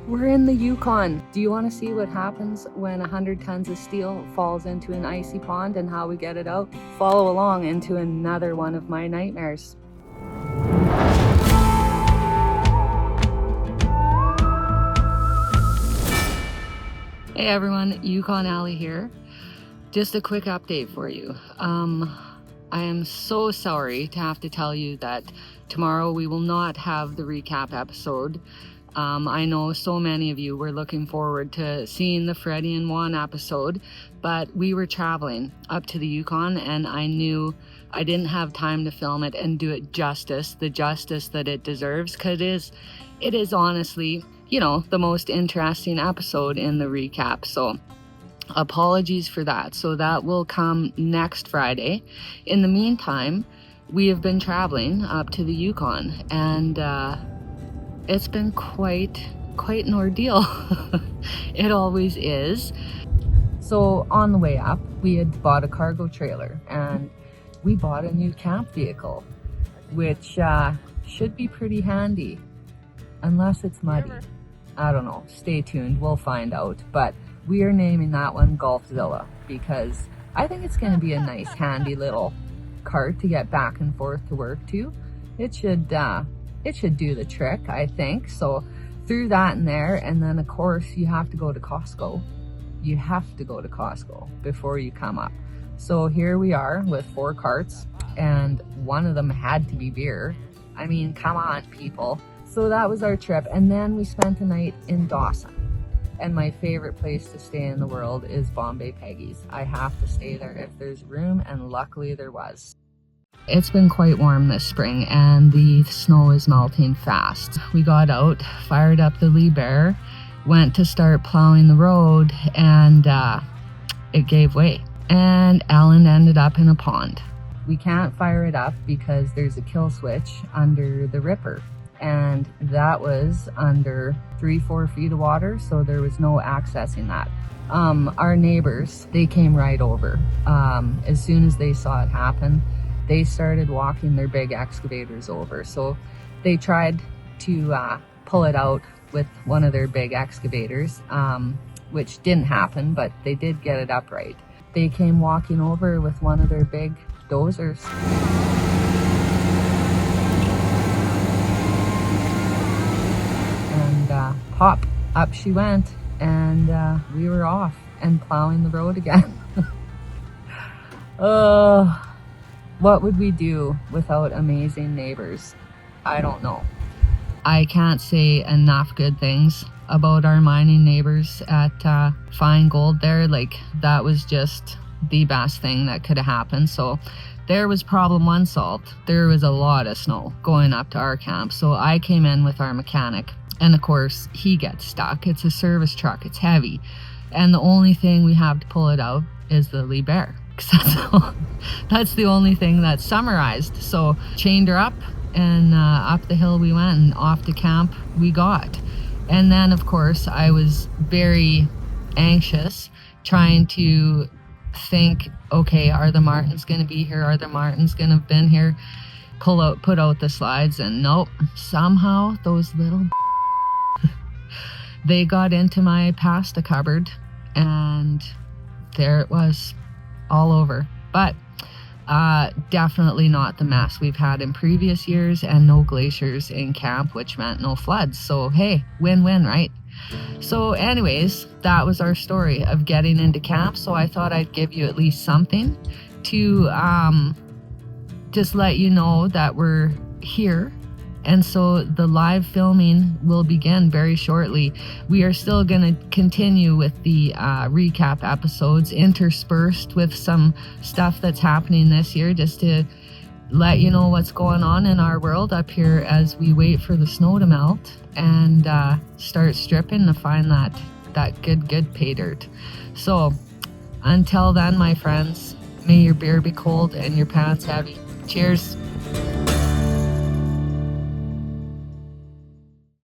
We're in the Yukon. Do you want to see what happens when 100 tons of steel falls into an icy pond and how we get it out? Follow along into another one of my nightmares. Hey everyone, Yukon Alley here. Just a quick update for you. I am so sorry to have to tell you that tomorrow we will not have the recap episode. I know so many of you were looking forward to seeing the Freddie and Juan episode, but we were traveling up to the Yukon and I knew I didn't have time to film it and do it justice, the justice that it deserves, because it is honestly, you know, the most interesting episode in the recap. So apologies for that. So that will come next Friday. In the meantime, we have been traveling up to the Yukon and it's been quite an ordeal. It always is. So on the way up, we had bought a cargo trailer and we bought a new camp vehicle, which should be pretty handy, unless it's muddy. I don't know, stay tuned, we'll find out. But we are naming that one Golfzilla because I think it's gonna be a nice handy little cart to get back and forth to work to. It should do the trick, I think. So through that and there, and then of course you have to go to Costco. You have to go to Costco before you come up. So here we are with 4 carts and one of them had to be beer. I mean, come on people. So that was our trip, and then we spent a night in Dawson. And my favorite place to stay in the world is Bombay Peggy's. I have to stay there if there's room, and luckily there was. It's been quite warm this spring and the snow is melting fast. We got out, fired up the Liebherr, went to start plowing the road, and it gave way. And Alan ended up in a pond. We can't fire it up because there's a kill switch under the ripper. And that was under 3-4 feet of water, so there was no accessing that. Our neighbors, they came right over. As soon as they saw it happen, they started walking their big excavators over. So they tried to pull it out with one of their big excavators, which didn't happen, but they did get it upright. They came walking over with one of their big dozers. Pop, up she went, and we were off and plowing the road again. What would we do without amazing neighbors? I don't know. I can't say enough good things about our mining neighbors at Fine Gold there. Like, that was just the best thing that could have happened. So there was problem 1 solved. There was a lot of snow going up to our camp. So I came in with our mechanic. And of course, he gets stuck. It's a service truck, it's heavy. And the only thing we have to pull it out is the Liebherr. That's the only thing that's summarized. So chained her up and up the hill we went and off to camp we got. And then of course, I was very anxious trying to think, okay, are the Martins gonna be here? Are the Martins gonna have been here? Put out the slides, and nope, somehow those little they got into my pasta cupboard and there it was, all over. But definitely not the mess we've had in previous years, and no glaciers in camp, which meant no floods. So hey, win-win, right? So anyways, that was our story of getting into camp. So I thought I'd give you at least something to just let you know that we're here. And so the live filming will begin very shortly. We are still going to continue with the recap episodes interspersed with some stuff that's happening this year, just to let you know what's going on in our world up here as we wait for the snow to melt and start stripping to find that good pay dirt. So until then, my friends, may your beer be cold and your pants heavy. Cheers.